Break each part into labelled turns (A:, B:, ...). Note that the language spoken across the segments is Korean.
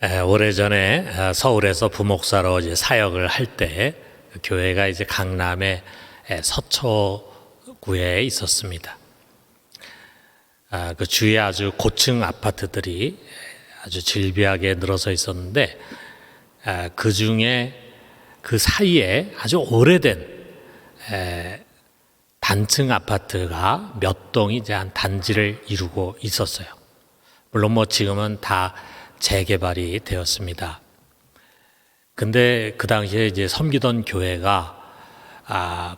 A: 오래전에 서울에서 부목사로 이제 사역을 할 때 교회가 이제 강남의 서초구에 있었습니다. 그 주위에 아주 고층 아파트들이 아주 질비하게 늘어서 있었는데 그 중에 그 사이에 아주 오래된 단층 아파트가 몇 동이 이제 한 단지를 이루고 있었어요. 물론 뭐 지금은 다 재개발이 되었습니다. 근데 그 당시에 이제 섬기던 교회가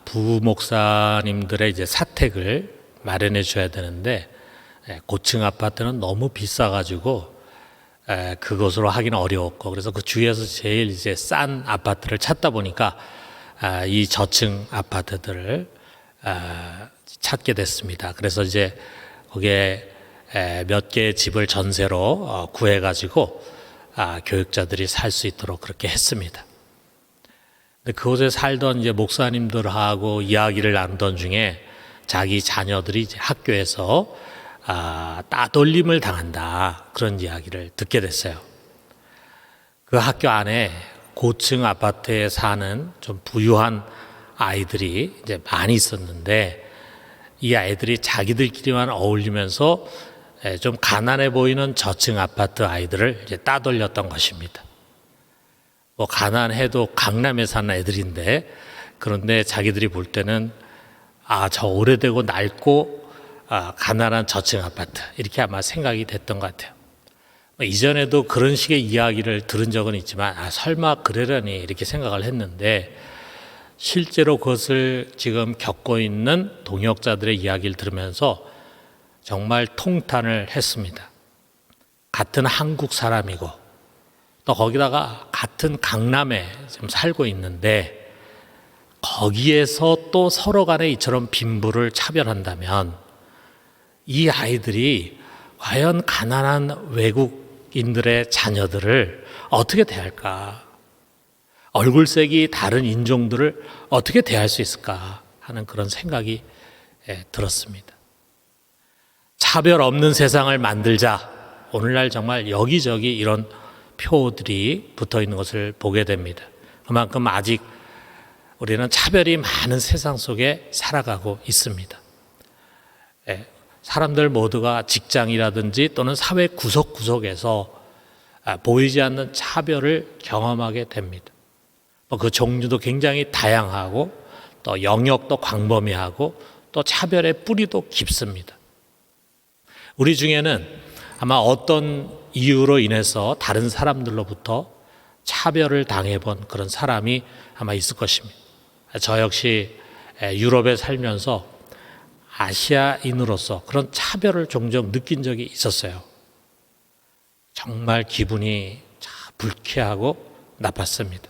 A: 부목사님들의 이제 사택을 마련해 줘야 되는데 고층 아파트는 너무 비싸가지고 그것으로 하기는 어려웠고, 그래서 그 주위에서 제일 이제 싼 아파트를 찾다 보니까 이 저층 아파트들을 찾게 됐습니다. 그래서 이제 거기에 몇 개의 집을 전세로 구해가지고 교육자들이 살 수 있도록 그렇게 했습니다. 근데 그곳에 살던 이제 목사님들하고 이야기를 나누던 중에 자기 자녀들이 이제 학교에서 따돌림을 당한다, 그런 이야기를 듣게 됐어요. 그 학교 안에 고층 아파트에 사는 좀 부유한 아이들이 이제 많이 있었는데, 이 아이들이 자기들끼리만 어울리면서 좀 가난해 보이는 저층 아파트 아이들을 이제 따돌렸던 것입니다. 뭐 가난해도 강남에 사는 애들인데, 그런데 자기들이 볼 때는 저 오래되고 낡고 가난한 저층 아파트, 이렇게 아마 생각이 됐던 것 같아요. 이전에도 그런 식의 이야기를 들은 적은 있지만 설마 그러려니 이렇게 생각을 했는데, 실제로 그것을 지금 겪고 있는 동역자들의 이야기를 들으면서 정말 통탄을 했습니다. 같은 한국 사람이고 또 거기다가 같은 강남에 지금 살고 있는데, 거기에서 또 서로 간에 이처럼 빈부를 차별한다면 이 아이들이 과연 가난한 외국인들의 자녀들을 어떻게 대할까? 얼굴색이 다른 인종들을 어떻게 대할 수 있을까 하는 그런 생각이 들었습니다. 차별 없는 세상을 만들자. 오늘날 정말 여기저기 이런 표들이 붙어 있는 것을 보게 됩니다. 그만큼 아직 우리는 차별이 많은 세상 속에 살아가고 있습니다. 사람들 모두가 직장이라든지 또는 사회 구석구석에서 보이지 않는 차별을 경험하게 됩니다. 그 종류도 굉장히 다양하고 또 영역도 광범위하고 또 차별의 뿌리도 깊습니다. 우리 중에는 아마 어떤 이유로 인해서 다른 사람들로부터 차별을 당해본 그런 사람이 아마 있을 것입니다. 저 역시 유럽에 살면서 아시아인으로서 그런 차별을 종종 느낀 적이 있었어요. 정말 기분이 불쾌하고 나빴습니다.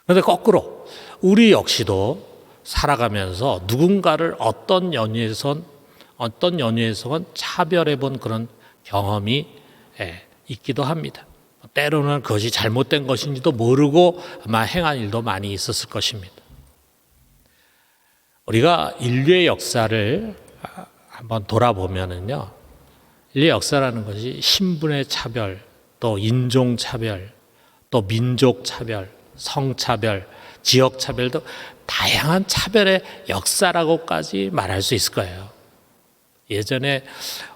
A: 그런데 거꾸로 우리 역시도 살아가면서 누군가를 어떤 연유에선 차별해 본 그런 경험이 있기도 합니다. 때로는 그것이 잘못된 것인지도 모르고 아마 행한 일도 많이 있었을 것입니다. 우리가 인류의 역사를 한번 돌아보면은요, 인류의 역사라는 것이 신분의 차별, 또 인종 차별, 또 민족 차별, 성차별, 지역 차별도 다양한 차별의 역사라고까지 말할 수 있을 거예요. 예전에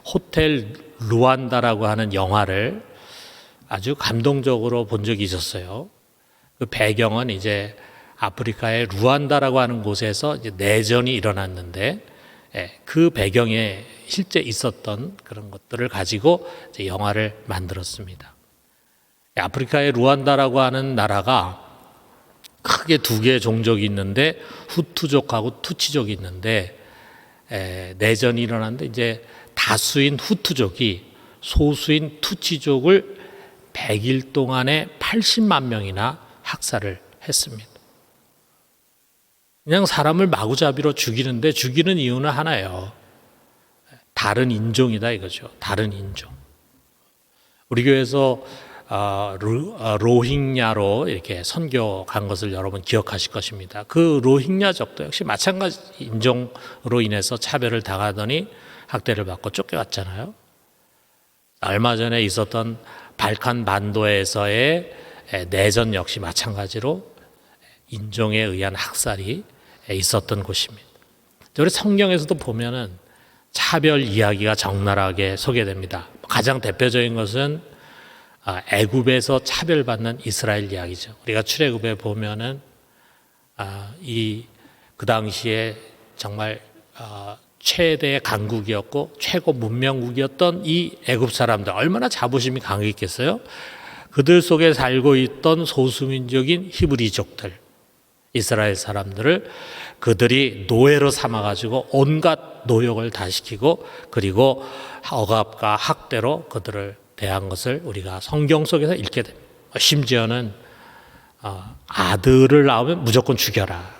A: 호텔 루안다라고 하는 영화를 아주 감동적으로 본 적이 있었어요. 그 배경은 이제 아프리카의 루안다라고 하는 곳에서 이제 내전이 일어났는데, 그 배경에 실제 있었던 그런 것들을 가지고 이제 영화를 만들었습니다. 아프리카의 루안다라고 하는 나라가 크게 두 개의 종족이 있는데, 후투족하고 투치족이 있는데, 내전이 일어났는데 이제 다수인 후투족이 소수인 투치족을 100일 동안에 80만 명이나 학살을 했습니다. 그냥 사람을 마구잡이로 죽이는데, 죽이는 이유는 하나예요. 다른 인종이다 이거죠. 다른 인종. 우리 교회에서 로힝야로 이렇게 선교 간 것을 여러분 기억하실 것입니다. 그 로힝야족도 역시 마찬가지 인종으로 인해서 차별을 당하더니 학대를 받고 쫓겨갔잖아요. 얼마 전에 있었던 발칸 반도에서의 내전 역시 마찬가지로 인종에 의한 학살이 있었던 곳입니다. 우리 성경에서도 보면은 차별 이야기가 적나라하게 소개됩니다. 가장 대표적인 것은 애굽에서 차별받는 이스라엘 이야기죠. 우리가 출애굽에 보면은 그 당시에 정말 최대의 강국이었고 최고 문명국이었던 이 애굽 사람들 얼마나 자부심이 강했겠어요? 그들 속에 살고 있던 소수민족인 히브리족들, 이스라엘 사람들을 그들이 노예로 삼아가지고 온갖 노역을 다 시키고 그리고 억압과 학대로 그들을 대한 것을 우리가 성경 속에서 읽게 됩니다. 심지어는 아들을 낳으면 무조건 죽여라,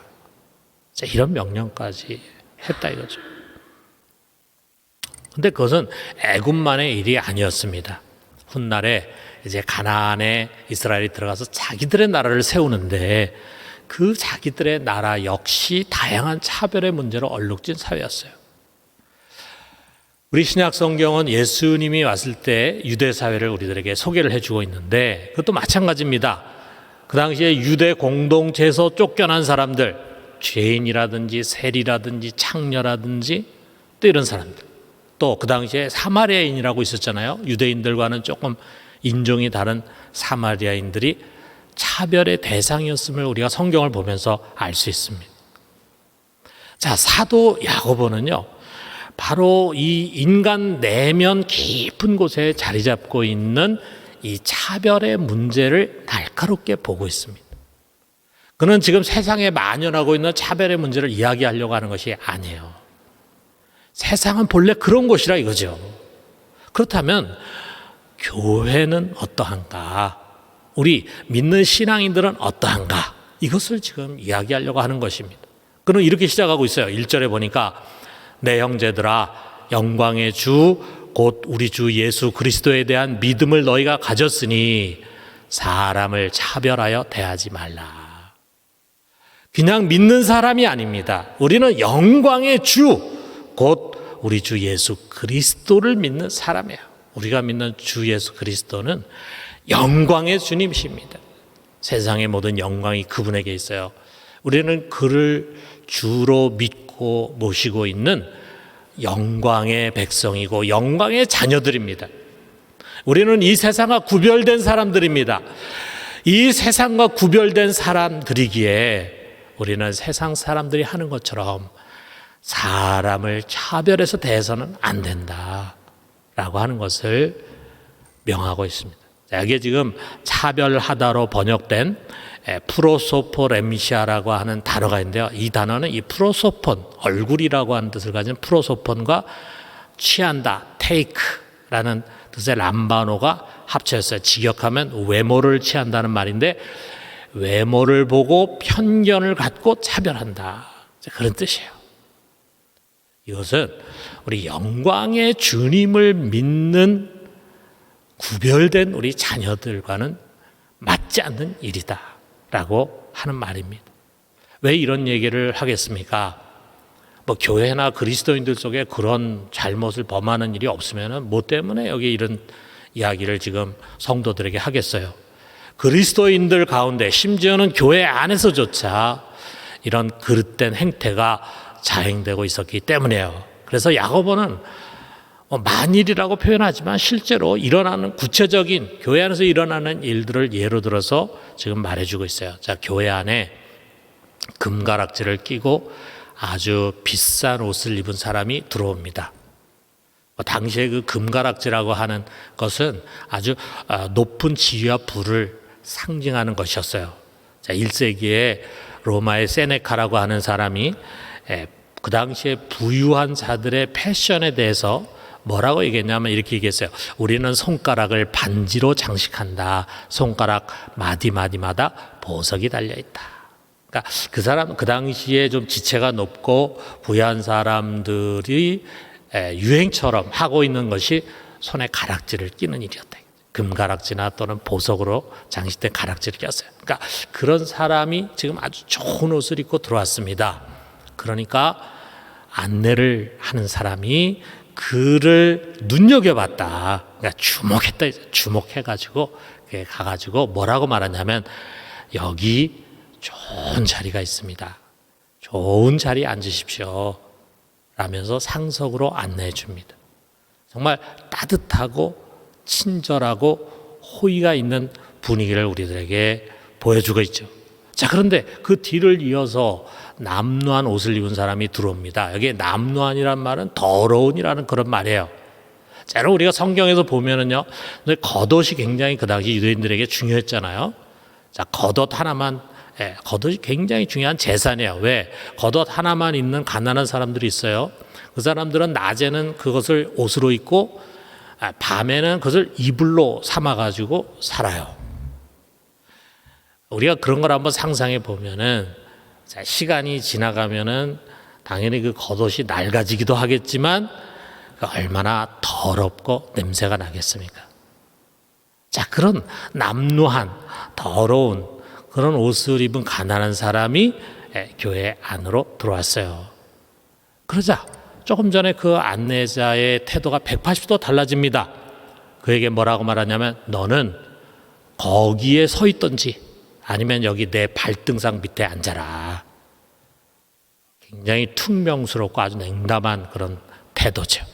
A: 이런 명령까지 했다 이거죠. 근데 그것은 애굽만의 일이 아니었습니다. 훗날에 이제 가나안에 이스라엘이 들어가서 자기들의 나라를 세우는데 그 자기들의 나라 역시 다양한 차별의 문제로 얼룩진 사회였어요. 우리 신약 성경은 예수님이 왔을 때 유대 사회를 우리들에게 소개를 해주고 있는데 그것도 마찬가지입니다. 그 당시에 유대 공동체에서 쫓겨난 사람들, 죄인이라든지 세리라든지 창녀라든지 또 이런 사람들, 또 그 당시에 사마리아인이라고 있었잖아요. 유대인들과는 조금 인종이 다른 사마리아인들이 차별의 대상이었음을 우리가 성경을 보면서 알 수 있습니다. 자, 사도 야고보는요, 바로 이 인간 내면 깊은 곳에 자리 잡고 있는 이 차별의 문제를 날카롭게 보고 있습니다. 그는 지금 세상에 만연하고 있는 차별의 문제를 이야기하려고 하는 것이 아니에요. 세상은 본래 그런 곳이라 이거죠. 그렇다면 교회는 어떠한가? 우리 믿는 신앙인들은 어떠한가? 이것을 지금 이야기하려고 하는 것입니다. 그는 이렇게 시작하고 있어요. 1절에 보니까 내 형제들아, 영광의 주 곧 우리 주 예수 그리스도에 대한 믿음을 너희가 가졌으니 사람을 차별하여 대하지 말라. 그냥 믿는 사람이 아닙니다. 우리는 영광의 주 곧 우리 주 예수 그리스도를 믿는 사람이에요. 우리가 믿는 주 예수 그리스도는 영광의 주님이십니다. 세상의 모든 영광이 그분에게 있어요. 우리는 그를 주로 믿고 모시고 있는 영광의 백성이고 영광의 자녀들입니다. 우리는 이 세상과 구별된 사람들입니다. 이 세상과 구별된 사람들이기에 우리는 세상 사람들이 하는 것처럼 사람을 차별해서 대해서는 안 된다라고 하는 것을 명하고 있습니다. 이게 지금 차별하다로 번역된 프로소포레미시아라고 하는 단어가 있는데요. 이 단어는 이 프로소폰, 얼굴이라고 하는 뜻을 가진 프로소폰과 취한다, 테이크라는 뜻의 람바노가 합쳐졌어요. 직역하면 외모를 취한다는 말인데 외모를 보고 편견을 갖고 차별한다, 그런 뜻이에요. 이것은 우리 영광의 주님을 믿는 구별된 우리 자녀들과는 맞지 않는 일이다 라고 하는 말입니다. 왜 이런 얘기를 하겠습니까? 교회나 그리스도인들 속에 그런 잘못을 범하는 일이 없으면 뭐 때문에 여기 이런 이야기를 지금 성도들에게 하겠어요? 그리스도인들 가운데 심지어는 교회 안에서조차 이런 그릇된 행태가 자행되고 있었기 때문이에요. 그래서 야고보는 만일이라고 표현하지만 실제로 일어나는 구체적인 교회 안에서 일어나는 일들을 예로 들어서 지금 말해주고 있어요. 자, 교회 안에 금가락지를 끼고 아주 비싼 옷을 입은 사람이 들어옵니다. 당시에 그 금가락지라고 하는 것은 아주 높은 지위와 부를 상징하는 것이었어요. 자, 1세기에 로마의 세네카라고 하는 사람이 그 당시에 부유한 자들의 패션에 대해서 뭐라고 얘기했냐면 이렇게 얘기했어요. 우리는 손가락을 반지로 장식한다. 손가락 마디마디마다 보석이 달려있다. 그러니까 그 사람, 그 당시에 좀 지체가 높고 부유한 사람들이 유행처럼 하고 있는 것이 손에 가락지를 끼는 일이었다. 금가락지나 또는 보석으로 장식된 가락지를 꼈어요. 그러니까 그런 사람이 지금 아주 좋은 옷을 입고 들어왔습니다. 그러니까 안내를 하는 사람이 그를 눈여겨봤다. 그러니까 주목했다. 주목해가지고 가가지고 뭐라고 말하냐면 여기 좋은 자리가 있습니다. 좋은 자리에 앉으십시오. 라면서 상석으로 안내해 줍니다. 정말 따뜻하고 친절하고 호의가 있는 분위기를 우리들에게 보여주고 있죠. 자, 그런데 그 뒤를 이어서 남루한 옷을 입은 사람이 들어옵니다. 여기에 남루한이란 말은 더러운이라는 그런 말이에요. 자, 여러분 우리가 성경에서 보면은요, 겉옷이 굉장히 그 당시 유대인들에게 중요했잖아요. 자, 겉옷 하나만, 겉옷이 굉장히 중요한 재산이에요. 왜? 겉옷 하나만 입는 가난한 사람들이 있어요. 그 사람들은 낮에는 그것을 옷으로 입고 밤에는 그것을 이불로 삼아가지고 살아요. 우리가 그런 걸 한번 상상해 보면은, 자, 시간이 지나가면은 당연히 그 겉옷이 낡아지기도 하겠지만 얼마나 더럽고 냄새가 나겠습니까? 자, 그런 남루한 더러운 그런 옷을 입은 가난한 사람이 교회 안으로 들어왔어요. 그러자 조금 전에 그 안내자의 태도가 180도 달라집니다. 그에게 뭐라고 말하냐면 너는 거기에 서 있던지 아니면 여기 내 발등상 밑에 앉아라. 굉장히 퉁명스럽고 아주 냉담한 그런 태도죠.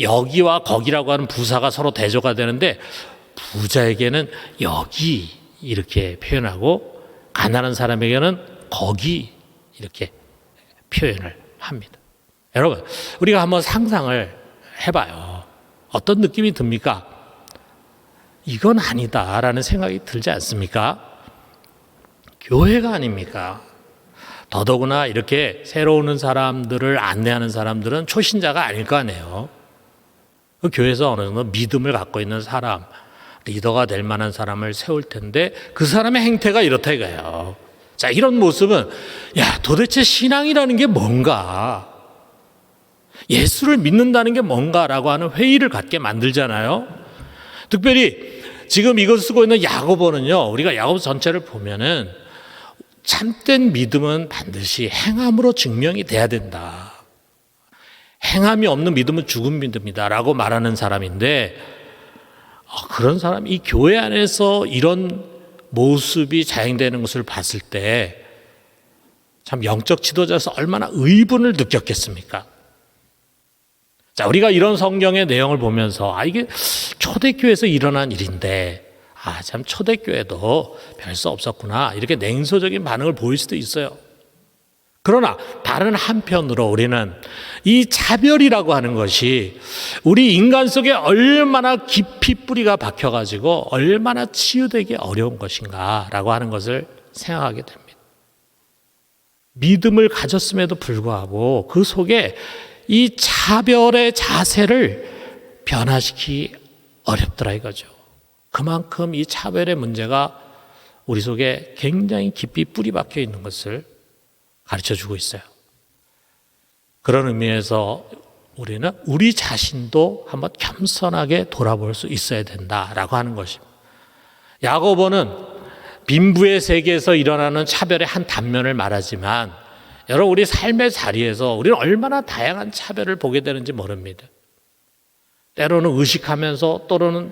A: 여기와 거기라고 하는 부사가 서로 대조가 되는데 부자에게는 여기 이렇게 표현하고 가난한 사람에게는 거기 이렇게 표현을 합니다. 여러분, 우리가 한번 상상을 해봐요. 어떤 느낌이 듭니까? 이건 아니다라는 생각이 들지 않습니까? 교회가 아닙니까? 더더구나 이렇게 새로 오는 사람들을 안내하는 사람들은 초신자가 아닐 거 아니에요. 그 교회에서 어느 정도 믿음을 갖고 있는 사람, 리더가 될 만한 사람을 세울 텐데 그 사람의 행태가 이렇다 이거예요. 자, 이런 모습은 도대체 신앙이라는 게 뭔가? 예수를 믿는다는 게 뭔가라고 하는 회의를 갖게 만들잖아요. 특별히 지금 이걸 쓰고 있는 야고보는요, 우리가 야고보 전체를 보면은 참된 믿음은 반드시 행함으로 증명이 돼야 된다. 행함이 없는 믿음은 죽은 믿음이다 라고 말하는 사람인데, 그런 사람이 이 교회 안에서 이런 모습이 자행되는 것을 봤을 때 참 영적 지도자로서 얼마나 의분을 느꼈겠습니까? 자, 우리가 이런 성경의 내용을 보면서 이게 초대교회에서 일어난 일인데 참 초대교회도 별 수 없었구나 이렇게 냉소적인 반응을 보일 수도 있어요. 그러나 다른 한편으로 우리는 이 차별이라고 하는 것이 우리 인간 속에 얼마나 깊이 뿌리가 박혀가지고 얼마나 치유되기 어려운 것인가라고 하는 것을 생각하게 됩니다. 믿음을 가졌음에도 불구하고 그 속에 이 차별의 자세를 변화시키기 어렵더라 이거죠. 그만큼 이 차별의 문제가 우리 속에 굉장히 깊이 뿌리 박혀 있는 것을 가르쳐주고 있어요. 그런 의미에서 우리는 우리 자신도 한번 겸손하게 돌아볼 수 있어야 된다라고 하는 것입니다. 야고보는 빈부의 세계에서 일어나는 차별의 한 단면을 말하지만 여러분 우리 삶의 자리에서 우리는 얼마나 다양한 차별을 보게 되는지 모릅니다. 때로는 의식하면서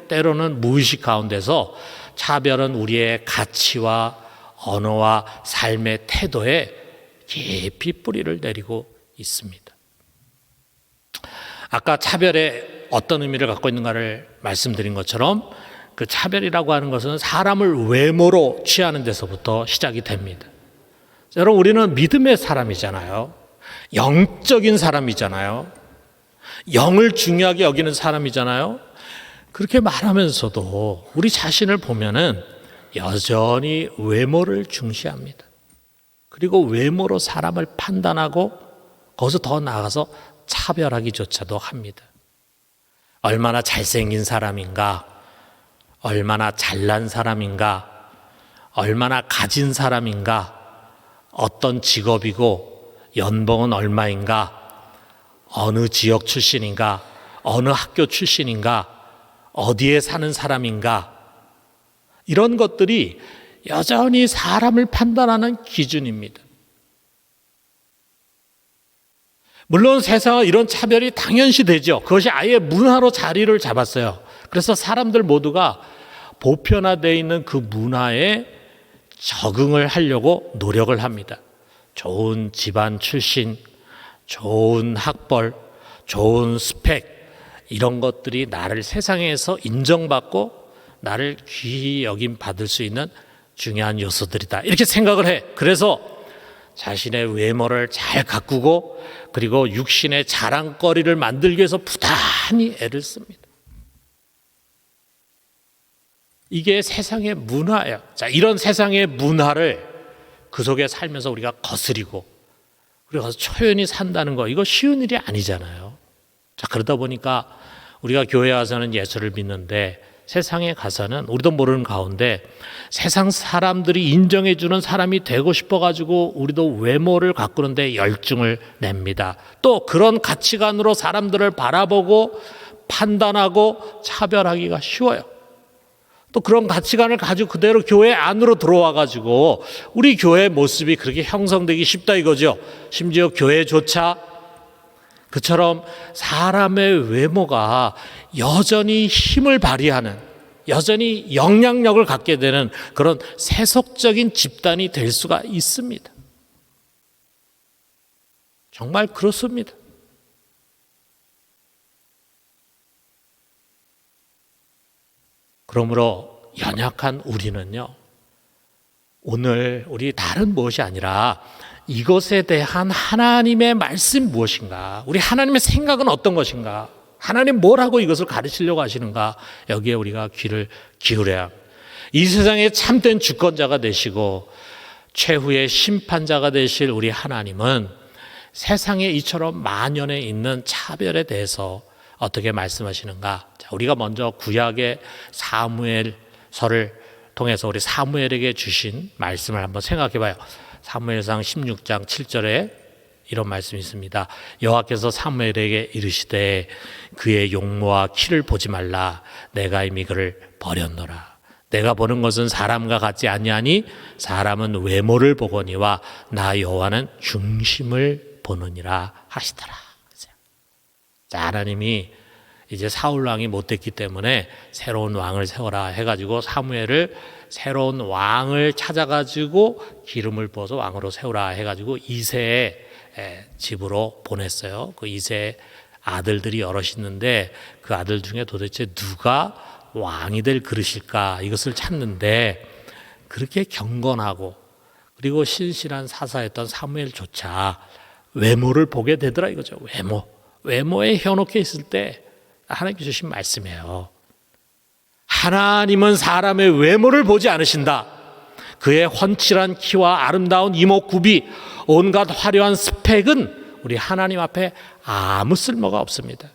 A: 때로는 무의식 가운데서 차별은 우리의 가치와 언어와 삶의 태도에 깊이 뿌리를 내리고 있습니다. 아까 차별에 어떤 의미를 갖고 있는가를 말씀드린 것처럼 그 차별이라고 하는 것은 사람을 외모로 취하는 데서부터 시작이 됩니다. 여러분 우리는 믿음의 사람이잖아요. 영적인 사람이잖아요. 영을 중요하게 여기는 사람이잖아요. 그렇게 말하면서도 우리 자신을 보면은 여전히 외모를 중시합니다. 그리고 외모로 사람을 판단하고 거기서 더 나아가서 차별하기조차도 합니다. 얼마나 잘생긴 사람인가, 얼마나 잘난 사람인가, 얼마나 가진 사람인가, 어떤 직업이고 연봉은 얼마인가, 어느 지역 출신인가, 어느 학교 출신인가, 어디에 사는 사람인가, 이런 것들이 여전히 사람을 판단하는 기준입니다. 물론 세상은 이런 차별이 당연시 되죠. 그것이 아예 문화로 자리를 잡았어요. 그래서 사람들 모두가 보편화되어 있는 그 문화에 적응을 하려고 노력을 합니다. 좋은 집안 출신, 좋은 학벌, 좋은 스펙, 이런 것들이 나를 세상에서 인정받고 나를 귀히 여김 받을 수 있는 중요한 요소들이다, 이렇게 생각을 해. 그래서 자신의 외모를 잘 가꾸고 그리고 육신의 자랑거리를 만들기 위해서 부단히 애를 씁니다. 이게 세상의 문화예요. 자, 이런 세상의 문화를 그 속에 살면서 우리가 거스리고 그래서 초연히 산다는 거, 이거 쉬운 일이 아니잖아요. 자, 그러다 보니까 우리가 교회 와서는 예수를 믿는데 세상에 가서는 우리도 모르는 가운데 세상 사람들이 인정해 주는 사람이 되고 싶어 가지고 우리도 외모를 가꾸는데 열중을 냅니다. 또 그런 가치관으로 사람들을 바라보고 판단하고 차별하기가 쉬워요. 또 그런 가치관을 가지고 그대로 교회 안으로 들어와 가지고 우리 교회의 모습이 그렇게 형성되기 쉽다 이거죠. 심지어 교회조차 그처럼 사람의 외모가 여전히 힘을 발휘하는, 여전히 영향력을 갖게 되는 그런 세속적인 집단이 될 수가 있습니다. 정말 그렇습니다. 그러므로 연약한 우리는요, 오늘 우리 다른 무엇이 아니라 이것에 대한 하나님의 말씀 무엇인가, 우리 하나님의 생각은 어떤 것인가, 하나님 뭘 하고 이것을 가르치려고 하시는가, 여기에 우리가 귀를 기울여야 합니다. 이 세상의 참된 주권자가 되시고 최후의 심판자가 되실 우리 하나님은 세상에 이처럼 만연해 있는 차별에 대해서 어떻게 말씀하시는가. 자, 우리가 먼저 구약의 사무엘서를 통해서 우리 사무엘에게 주신 말씀을 한번 생각해 봐요. 사무엘상 16장 7절에 이런 말씀이 있습니다. 여호와께서 사무엘에게 이르시되 그의 용모와 키를 보지 말라. 내가 이미 그를 버렸노라. 내가 보는 것은 사람과 같지 아니하니 사람은 외모를 보거니와 나 여호와는 중심을 보느니라 하시더라. 자, 하나님이 이제 사울 왕이 못됐기 때문에 새로운 왕을 세워라 해가지고 사무엘을 새로운 왕을 찾아가지고 기름을 부어서 왕으로 세우라 해가지고 이새의 집으로 보냈어요. 그 이새의 아들들이 여럿 있는데 그 아들 중에 도대체 누가 왕이 될 그릇일까, 이것을 찾는데 그렇게 경건하고 그리고 신실한 사사였던 사무엘조차 외모를 보게 되더라 이거죠. 외모에 현혹해 있을 때 하나님께 주신 말씀이에요. 하나님은 사람의 외모를 보지 않으신다. 그의 훤칠한 키와 아름다운 이목구비, 온갖 화려한 스펙은 우리 하나님 앞에 아무 쓸모가 없습니다.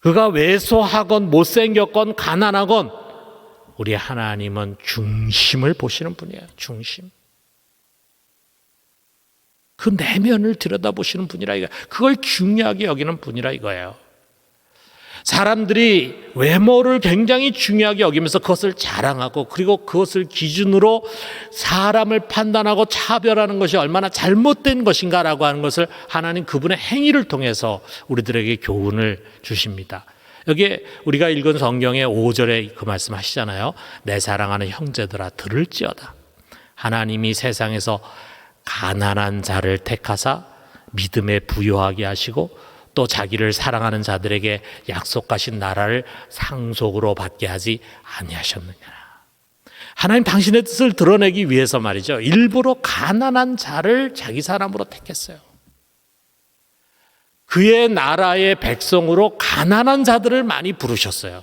A: 그가 왜소하건 못생겼건 가난하건 우리 하나님은 중심을 보시는 분이에요. 중심. 그 내면을 들여다보시는 분이라 이거예요. 그걸 중요하게 여기는 분이라 이거예요. 사람들이 외모를 굉장히 중요하게 여기면서 그것을 자랑하고 그리고 그것을 기준으로 사람을 판단하고 차별하는 것이 얼마나 잘못된 것인가라고 하는 것을 하나님 그분의 행위를 통해서 우리들에게 교훈을 주십니다. 여기에 우리가 읽은 성경의 5절에 그 말씀 하시잖아요. 내 사랑하는 형제들아 들을지어다. 하나님이 세상에서 가난한 자를 택하사 믿음에 부요하게 하시고 또 자기를 사랑하는 자들에게 약속하신 나라를 상속으로 받게 하지 아니하셨느냐. 하나님 당신의 뜻을 드러내기 위해서 말이죠, 일부러 가난한 자를 자기 사람으로 택했어요. 그의 나라의 백성으로 가난한 자들을 많이 부르셨어요.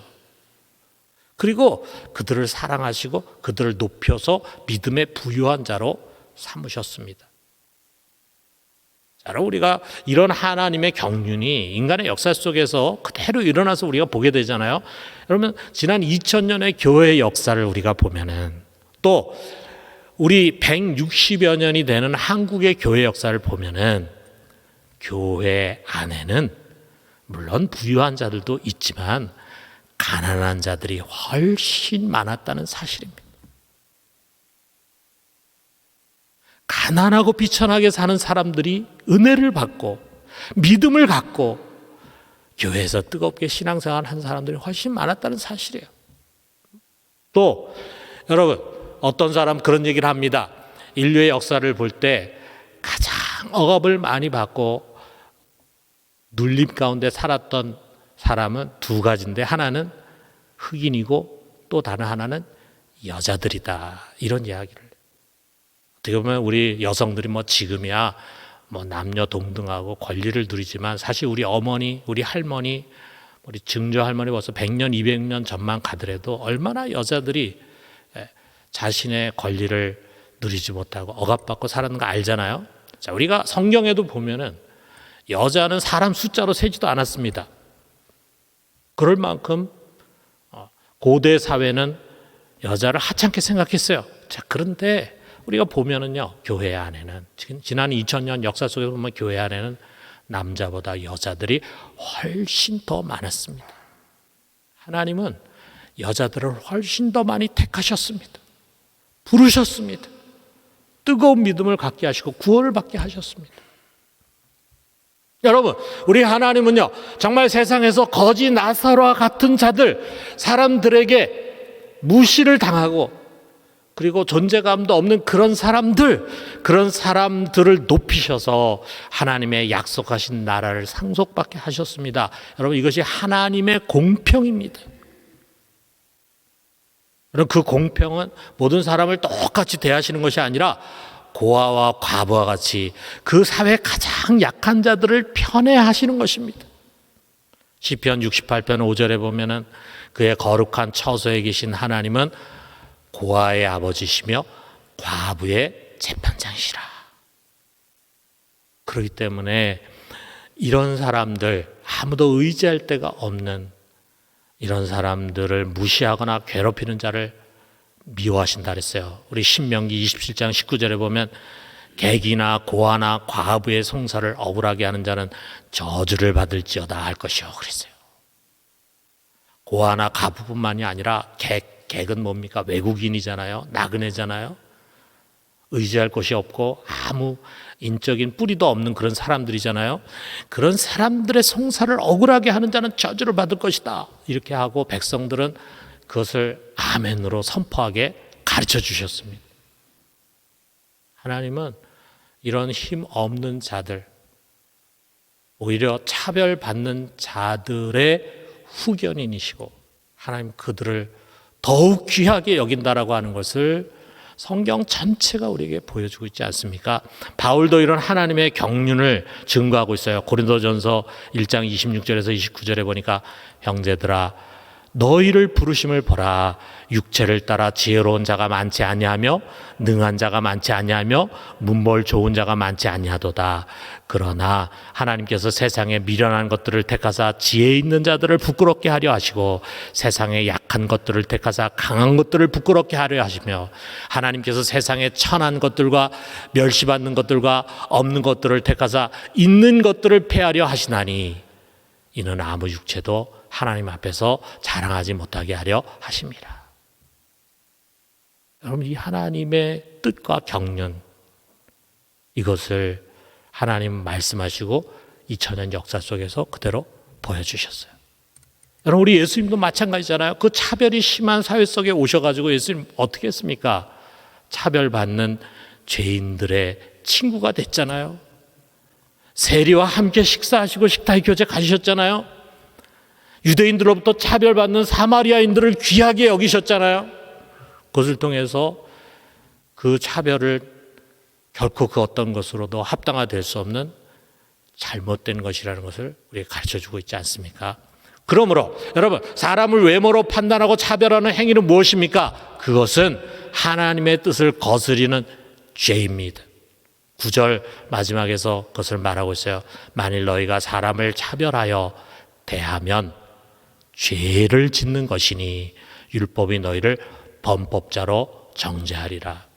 A: 그리고 그들을 사랑하시고 그들을 높여서 믿음에 부유한 자로 삼으셨습니다. 자, 우리가 이런 하나님의 경륜이 인간의 역사 속에서 그대로 일어나서 우리가 보게 되잖아요. 그러면 지난 2000년의 교회의 역사를 우리가 보면은 또 우리 160여 년이 되는 한국의 교회 역사를 보면은 교회 안에는 물론 부유한 자들도 있지만 가난한 자들이 훨씬 많았다는 사실입니다. 가난하고 비천하게 사는 사람들이 은혜를 받고 믿음을 갖고 교회에서 뜨겁게 신앙생활 한 사람들이 훨씬 많았다는 사실이에요. 또 여러분, 어떤 사람 그런 얘기를 합니다. 인류의 역사를 볼 때 가장 억압을 많이 받고 눌림 가운데 살았던 사람은 두 가지인데, 하나는 흑인이고 또 다른 하나는 여자들이다, 이런 이야기를. 어떻게 보면 우리 여성들이 지금이야 남녀 동등하고 권리를 누리지만, 사실 우리 어머니, 우리 할머니, 우리 증조 할머니 벌써 100년, 200년 전만 가더라도 얼마나 여자들이 자신의 권리를 누리지 못하고 억압받고 살았는 거 알잖아요. 자, 우리가 성경에도 보면은 여자는 사람 숫자로 세지도 않았습니다. 그럴 만큼 고대 사회는 여자를 하찮게 생각했어요. 자, 그런데 우리가 보면은요, 교회 안에는 지난 2000년 역사 속에 보면 교회 안에는 남자보다 여자들이 훨씬 더 많았습니다. 하나님은 여자들을 훨씬 더 많이 택하셨습니다. 부르셨습니다. 뜨거운 믿음을 갖게 하시고 구원을 받게 하셨습니다. 여러분, 우리 하나님은요, 정말 세상에서 거지 나사로와 같은 자들, 사람들에게 무시를 당하고 그리고 존재감도 없는 그런 사람들을 높이셔서 하나님의 약속하신 나라를 상속받게 하셨습니다. 여러분, 이것이 하나님의 공평입니다. 여러분, 그 공평은 모든 사람을 똑같이 대하시는 것이 아니라 고아와 과부와 같이 그 사회 가장 약한 자들을 편애하시는 것입니다. 시편 68편 5절에 보면은 그의 거룩한 처소에 계신 하나님은 고아의 아버지시며 과부의 재판장이시라. 그렇기 때문에 이런 사람들, 아무도 의지할 데가 없는 이런 사람들을 무시하거나 괴롭히는 자를 미워하신다 그랬어요. 우리 신명기 27장 19절에 보면 객이나 고아나 과부의 송사를 억울하게 하는 자는 저주를 받을지어다 할 것이요 그랬어요. 고아나 과부뿐만이 아니라 객은 뭡니까? 외국인이잖아요. 나그네잖아요. 의지할 곳이 없고 아무 인적인 뿌리도 없는 그런 사람들이잖아요. 그런 사람들의 송사를 억울하게 하는 자는 저주를 받을 것이다, 이렇게 하고 백성들은 그것을 아멘으로 선포하게 가르쳐 주셨습니다. 하나님은 이런 힘 없는 자들, 오히려 차별받는 자들의 후견인이시고 하나님 그들을 더욱 귀하게 여긴다라고 하는 것을 성경 전체가 우리에게 보여주고 있지 않습니까? 바울도 이런 하나님의 경륜을 증거하고 있어요. 고린도전서 1장 26절에서 29절에 보니까 형제들아 너희를 부르심을 보라. 육체를 따라 지혜로운 자가 많지 아니하며 능한 자가 많지 아니하며 문벌 좋은 자가 많지 아니하도다. 그러나 하나님께서 세상에 미련한 것들을 택하사 지혜 있는 자들을 부끄럽게 하려 하시고 세상에 약한 것들을 택하사 강한 것들을 부끄럽게 하려 하시며 하나님께서 세상에 천한 것들과 멸시받는 것들과 없는 것들을 택하사 있는 것들을 폐하려 하시나니 이는 아무 육체도 하나님 앞에서 자랑하지 못하게 하려 하십니다. 여러분, 이 하나님의 뜻과 경륜, 이것을 하나님 말씀하시고 2000년 역사 속에서 그대로 보여주셨어요. 여러분, 우리 예수님도 마찬가지잖아요. 그 차별이 심한 사회 속에 오셔가지고 예수님 어떻게 했습니까? 차별받는 죄인들의 친구가 됐잖아요. 세리와 함께 식사하시고 식탁의 교제 가지셨잖아요. 유대인들로부터 차별받는 사마리아인들을 귀하게 여기셨잖아요. 그것을 통해서 그 차별을 결코 그 어떤 것으로도 합당화될 수 없는 잘못된 것이라는 것을 우리에게 가르쳐주고 있지 않습니까? 그러므로 여러분, 사람을 외모로 판단하고 차별하는 행위는 무엇입니까? 그것은 하나님의 뜻을 거스리는 죄입니다. 9절 마지막에서 그것을 말하고 있어요. 만일 너희가 사람을 차별하여 대하면 죄를 짓는 것이니 율법이 너희를 범법자로 정죄하리라.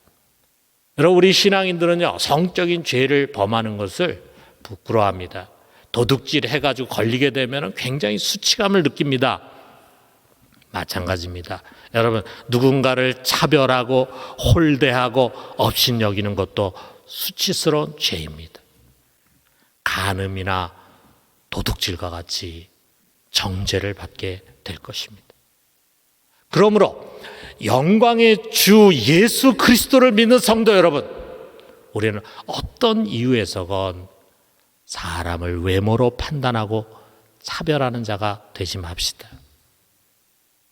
A: 여러분, 우리 신앙인들은요, 성적인 죄를 범하는 것을 부끄러워합니다. 도둑질 해가지고 걸리게 되면 굉장히 수치감을 느낍니다. 마찬가지입니다. 여러분, 누군가를 차별하고 홀대하고 업신여기는 것도 수치스러운 죄입니다. 간음이나 도둑질과 같이 정죄를 받게 될 것입니다. 그러므로 영광의 주 예수 그리스도를 믿는 성도 여러분, 우리는 어떤 이유에서건 사람을 외모로 판단하고 차별하는 자가 되지 맙시다.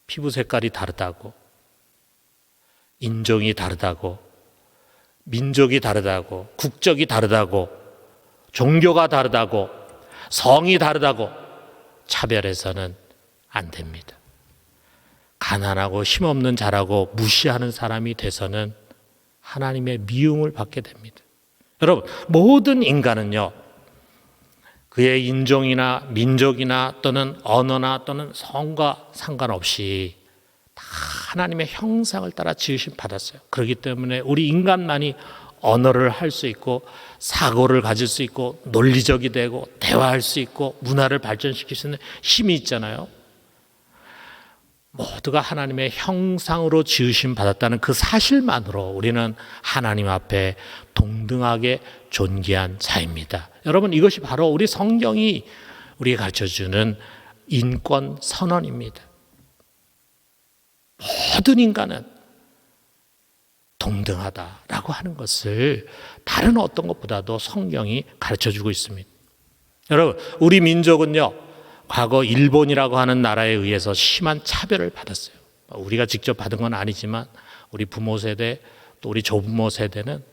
A: 피부 색깔이 다르다고, 인종이 다르다고, 민족이 다르다고, 국적이 다르다고, 종교가 다르다고, 성이 다르다고 차별해서는 안 됩니다. 가난하고 힘없는 자라고 무시하는 사람이 돼서는 하나님의 미움을 받게 됩니다. 여러분, 모든 인간은요, 그의 인종이나 민족이나 또는 언어나 또는 성과 상관없이 다 하나님의 형상을 따라 지으심 받았어요. 그렇기 때문에 우리 인간만이 언어를 할 수 있고 사고를 가질 수 있고 논리적이 되고 대화할 수 있고 문화를 발전시킬 수 있는 힘이 있잖아요. 모두가 하나님의 형상으로 지으심 받았다는 그 사실만으로 우리는 하나님 앞에 동등하게 존귀한 자입니다. 여러분, 이것이 바로 우리 성경이 우리에게 가르쳐주는 인권 선언입니다. 모든 인간은 동등하다라고 하는 것을 다른 어떤 것보다도 성경이 가르쳐주고 있습니다. 여러분, 우리 민족은요, 과거 일본이라고 하는 나라에 의해서 심한 차별을 받았어요. 우리가 직접 받은 건 아니지만 우리 부모 세대 또 우리 조부모 세대는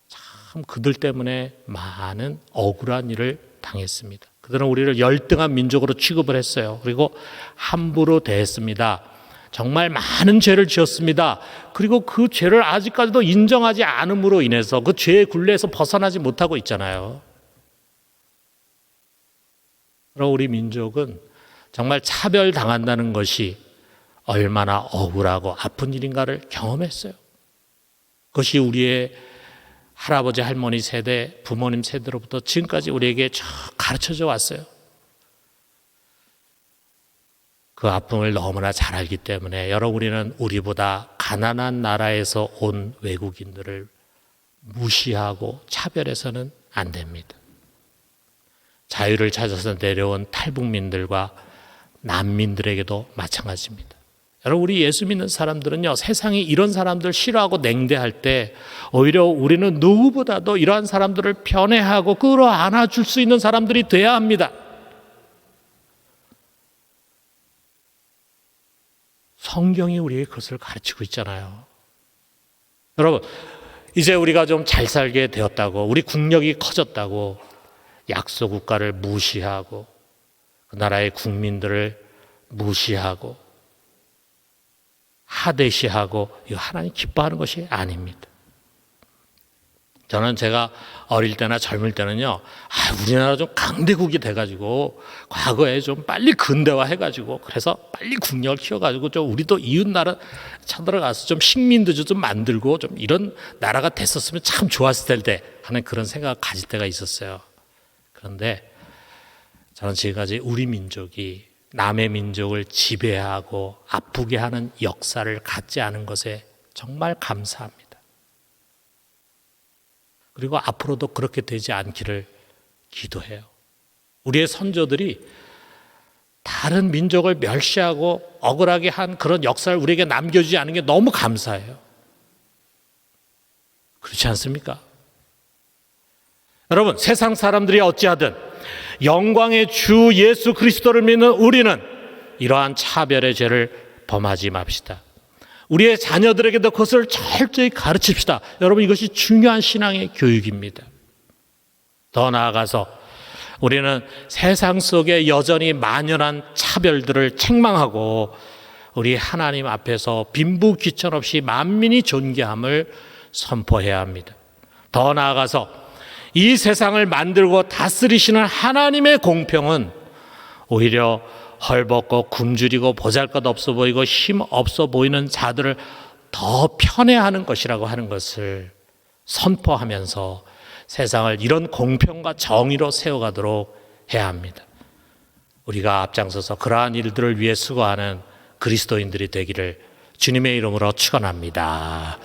A: 참 그들 때문에 많은 억울한 일을 당했습니다. 그들은 우리를 열등한 민족으로 취급을 했어요. 그리고 함부로 대했습니다. 정말 많은 죄를 지었습니다. 그리고 그 죄를 아직까지도 인정하지 않음으로 인해서 그 죄의 굴레에서 벗어나지 못하고 있잖아요. 그럼 우리 민족은 정말 차별당한다는 것이 얼마나 억울하고 아픈 일인가를 경험했어요. 그것이 우리의 할아버지 할머니 세대, 부모님 세대로부터 지금까지 우리에게 쭉 가르쳐져 왔어요. 그 아픔을 너무나 잘 알기 때문에 여러분, 우리는 우리보다 가난한 나라에서 온 외국인들을 무시하고 차별해서는 안 됩니다. 자유를 찾아서 내려온 탈북민들과 난민들에게도 마찬가지입니다. 여러분, 우리 예수 믿는 사람들은요, 세상이 이런 사람들 싫어하고 냉대할 때 오히려 우리는 누구보다도 이러한 사람들을 편애하고 끌어안아 줄 수 있는 사람들이 돼야 합니다. 성경이 우리에게 그것을 가르치고 있잖아요. 여러분, 이제 우리가 좀 잘 살게 되었다고, 우리 국력이 커졌다고 약소 국가를 무시하고 그 나라의 국민들을 무시하고 하대시하고 이거 하나님 기뻐하는 것이 아닙니다. 저는 제가 어릴 때나 젊을 때는요, 우리나라 좀 강대국이 돼가지고 과거에 좀 빨리 근대화해가지고 그래서 빨리 국력을 키워가지고 좀 우리도 이웃 나라 쳐들어가서 좀 식민도 좀 만들고 좀 이런 나라가 됐었으면 참 좋았을 텐데 하는 그런 생각을 가질 때가 있었어요. 그런데 저는 지금까지 우리 민족이 남의 민족을 지배하고 아프게 하는 역사를 갖지 않은 것에 정말 감사합니다. 그리고 앞으로도 그렇게 되지 않기를 기도해요. 우리의 선조들이 다른 민족을 멸시하고 억울하게 한 그런 역사를 우리에게 남겨주지 않은 게 너무 감사해요. 그렇지 않습니까? 여러분, 세상 사람들이 어찌하든 영광의 주 예수 그리스도를 믿는 우리는 이러한 차별의 죄를 범하지 맙시다. 우리의 자녀들에게도 그것을 철저히 가르칩시다. 여러분, 이것이 중요한 신앙의 교육입니다. 더 나아가서 우리는 세상 속에 여전히 만연한 차별들을 책망하고 우리 하나님 앞에서 빈부귀천 없이 만민이 존귀함을 선포해야 합니다. 더 나아가서 이 세상을 만들고 다스리시는 하나님의 공평은 오히려 헐벗고 굶주리고 보잘것없어 보이고 힘 없어 보이는 자들을 더 편애하는 것이라고 하는 것을 선포하면서 세상을 이런 공평과 정의로 세워가도록 해야 합니다. 우리가 앞장서서 그러한 일들을 위해 수고하는 그리스도인들이 되기를 주님의 이름으로 축원합니다.